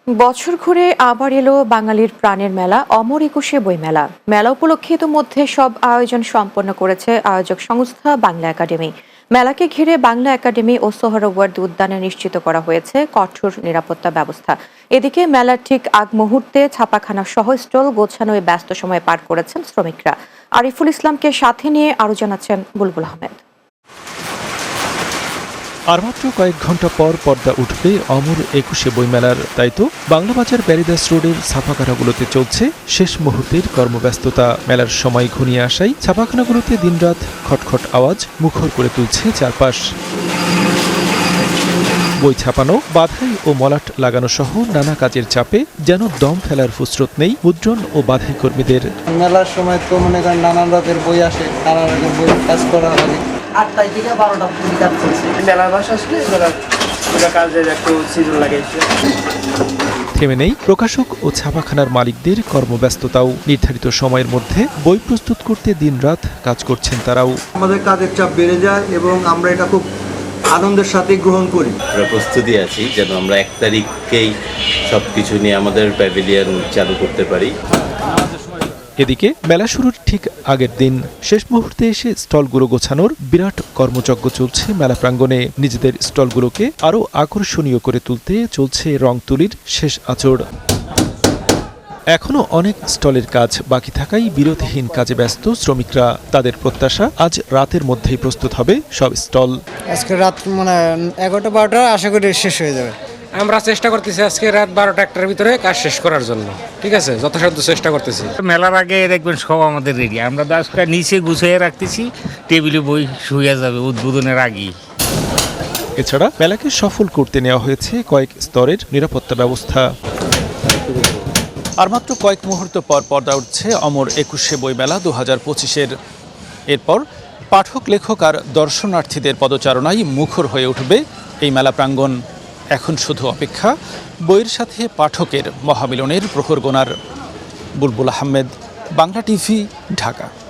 বছর ঘুরে আবার এলো বাঙালির প্রাণের মেলা অমর একুশে বইমেলা। মেলা উপলক্ষে ইতোমধ্যে সব আয়োজন সম্পন্ন করেছে আয়োজক সংস্থা বাংলা একাডেমি। মেলাকে ঘিরে বাংলা একাডেমি ও সোহরাওয়ার্দী উদ্যানে নিশ্চিত করা হয়েছে কঠোর নিরাপত্তা ব্যবস্থা। এদিকে মেলার ঠিক আগ মুহূর্তে ছাপাখানা সহ স্টল গোছানো ব্যস্ত সময় পার করেছেন শ্রমিকরা। আরিফুল ইসলামকে সাথে নিয়ে আরো জানাচ্ছেন বুলবুল আহমেদ। আর মাত্র কয়েক ঘন্টা পর পর্দা উঠবে অমর একুশে বইমেলার। তাই তো বাংলাবাজার ব্যারিদাস রোডের ছাপাখানাগুলোতে চলছে শেষ মুহূর্তের কর্মব্যস্ততা। মেলার সময় ঘনিয়ে আসায় ছাপাখানাগুলোতে দিনরাত খটখট আওয়াজ মুখর করে তুলছে চারপাশ। বই ছাপানো, বাধাই ও মলাট লাগানো সহ নানা কাজের চাপে যেন দম ফেলার ফুসরত নেই মুদ্রণ ও বাধাই কর্মীদের। মেলার সময় তো মনে করেন নানান রকমের বই আসে, নানা রকমের বই কাজ করা লাগে। 8টা থেকে 12টা পর্যন্ত কাজ চলছে। মেলার বাসা আসলে কাজের একটু সিজন লাগাইছে। থেমে নেই প্রকাশক ও ছাপাখানার মালিকদের কর্মব্যস্ততাও। নির্ধারিত সময়ের মধ্যে বই প্রস্তুত করতে দিনরাত কাজ করছেন তারাও। আমাদের কাজের চাপ বেড়ে যায় এবং আমরা এটা খুব আনন্দের সাথে গ্রহণ করি। আমরা প্রস্তুতি আছি যেন আমরা 1 তারিখকেই সবকিছু নিয়ে আমাদের প্যাভিলিয়ন চালু করতে পারি। এদিকে মেলা শুরুর ঠিক আগের দিন শেষ মুহূর্তে এসে স্টলগুলো গোছানোর বিরাট কর্মযজ্ঞ চলছে মেলা প্রাঙ্গণে। নিজেদের স্টলগুলোকে আরও আকর্ষণীয় করে তুলতে চলছে রং তুলির শেষ আঁচড়। এখনও অনেক স্টলের কাজ বাকি থাকায় বিরতিহীন কাজে ব্যস্ত শ্রমিকরা। তাদের প্রত্যাশা আজ রাতের মধ্যেই প্রস্তুত হবে সব স্টল। আজকে রাত মানে 11টা-12টা আশা করি শেষ হয়ে যাবে। আমরা চেষ্টা করতেছি আজকে রাত 12টা-1টার ভিতরে কাজ শেষ করার জন্য। ঠিক আছে, যথাসাধ্য চেষ্টা করতেছি। মেলার আগে দেখবেন সব আমাদের রেডি। আমরা আজকে নিচে গুছিয়ে রাখতেছি, টেবিলে বই শুয়ে যাবে উদ্বোধনের আগেই। এছাড়া মেলাকে সফল করতে নেওয়া হয়েছে কয়েক স্তরের নিরাপত্তা ব্যবস্থা। আর মাত্র কয়েক মুহূর্ত পর পর্দা উঠছে অমর একুশে বইমেলা 2025-এর। এরপর পাঠক, লেখক আর দর্শনার্থীদের পদচারণায় মুখর হয়ে উঠবে এই মেলা প্রাঙ্গণ। এখন শুধু অপেক্ষা বইয়ের সাথে পাঠকের মহামিলনের প্রহর গোনার। বুলবুল আহমেদ, বাংলা টিভি, ঢাকা।